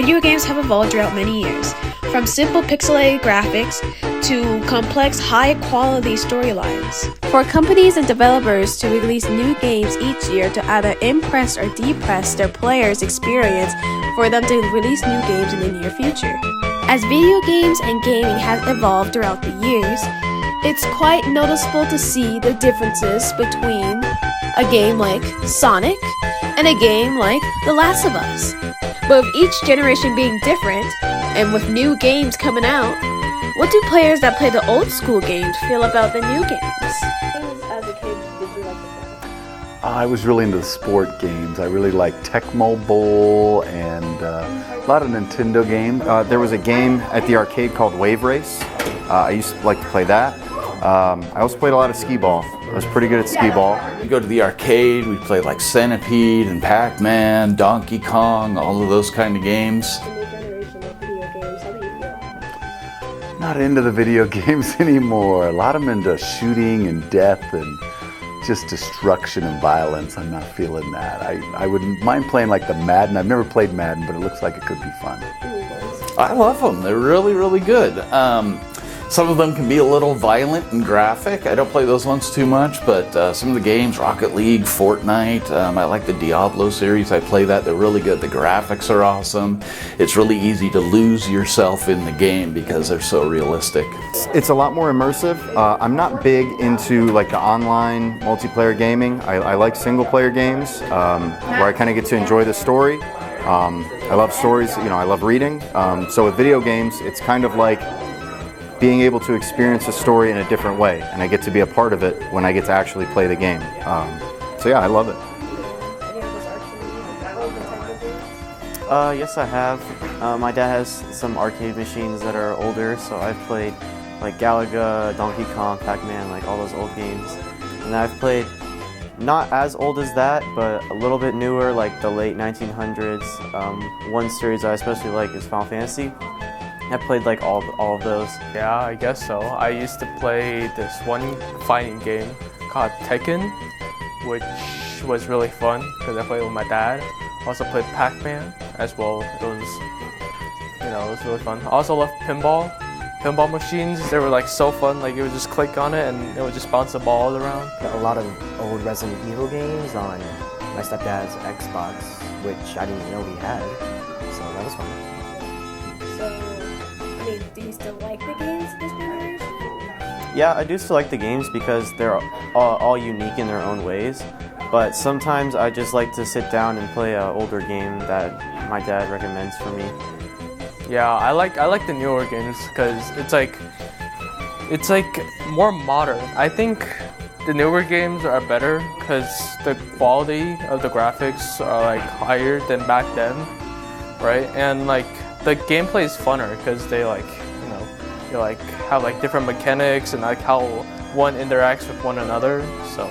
Video games have evolved throughout many years, from simple pixelated graphics to complex, high-quality storylines. For companies and developers to release new games each year to either impress or depress their players' experience for them to release new games in the near future. As video games and gaming have evolved throughout the years, it's quite noticeable to see the differences between a game like Sonic and a game like The Last of Us. But with each generation being different, and with new games coming out, what do players that play the old school games feel about the new games? As a kid, did you like to play? I was really into the sport games. I really liked Tecmo Bowl and a lot of Nintendo games. There was a game at the arcade called Wave Race. I used to like to play that. I also played a lot of skee ball. I was pretty good at skee ball. We go to the arcade, we play like Centipede and Pac-Man, Donkey Kong, all of those kind of games. The new generation of video games, how do you feel? Not into the video games anymore. A lot of them into shooting and death and just destruction and violence. I'm not feeling that. I wouldn't mind playing like the Madden. I've never played Madden, but it looks like it could be fun. I love them. They're really, really good. Some of them can be a little violent and graphic. I don't play those ones too much, but some of the games, Rocket League, Fortnite, I like the Diablo series. I play that. They're really good. The graphics are awesome. It's really easy to lose yourself in the game because they're so realistic. It's a lot more immersive. I'm not big into like the online multiplayer gaming. I like single player games where I kind of get to enjoy the story. I love stories, I love reading. So with video games, it's kind of like being able to experience a story in a different way, and I get to be a part of it when I get to actually play the game. So yeah, I love it. Yes, I have. My dad has some arcade machines that are older, so I've played like Galaga, Donkey Kong, Pac-Man, like all those old games. And I've played not as old as that, but a little bit newer, like the late 1900s. One series I especially like is Final Fantasy. I played like all of those. Yeah, I guess so. I used to play this one fighting game called Tekken, which was really fun because I played with my dad. Also played Pac-Man as well. It was really fun. I also loved pinball machines. They were like so fun. Like you would just click on it and it would just bounce the ball around. A lot of old Resident Evil games on my stepdad's Xbox, which I didn't know he had. So that was fun. Do you still like the games this generation? Yeah, I do still like the games because they're all unique in their own ways. But sometimes I just like to sit down and play an older game that my dad recommends for me. Yeah, I like the newer games because it's like more modern. I think the newer games are better because the quality of the graphics are like higher than back then, right? And like the gameplay is funner because they have like different mechanics and like how one interacts with one another. So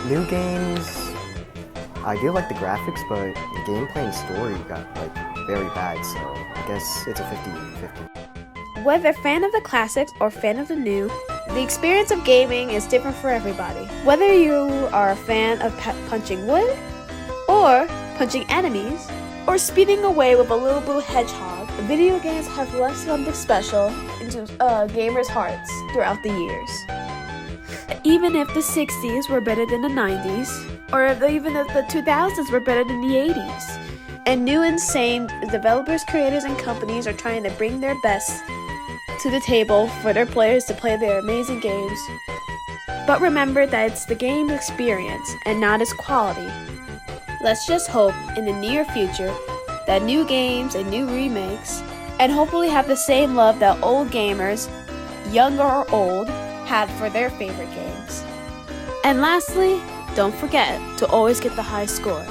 New games, I do like the graphics, but the gameplay and story got like very bad, so I guess it's a 50-50. Whether a fan of the classics or fan of the new, the experience of gaming is different for everybody. Whether you are a fan of punching wood, or punching enemies, or speeding away with a little blue hedgehog, video games have left something special into gamers' hearts throughout the years. Even if the 60s were better than the 90s, or even if the 2000s were better than the 80s, and new insane developers, creators, and companies are trying to bring their best to the table for their players to play their amazing games. But remember that it's the game experience and not its quality. Let's just hope in the near future that new games and new remakes, and hopefully have the same love that old gamers, young or old, had for their favorite games. And lastly, don't forget to always get the high score.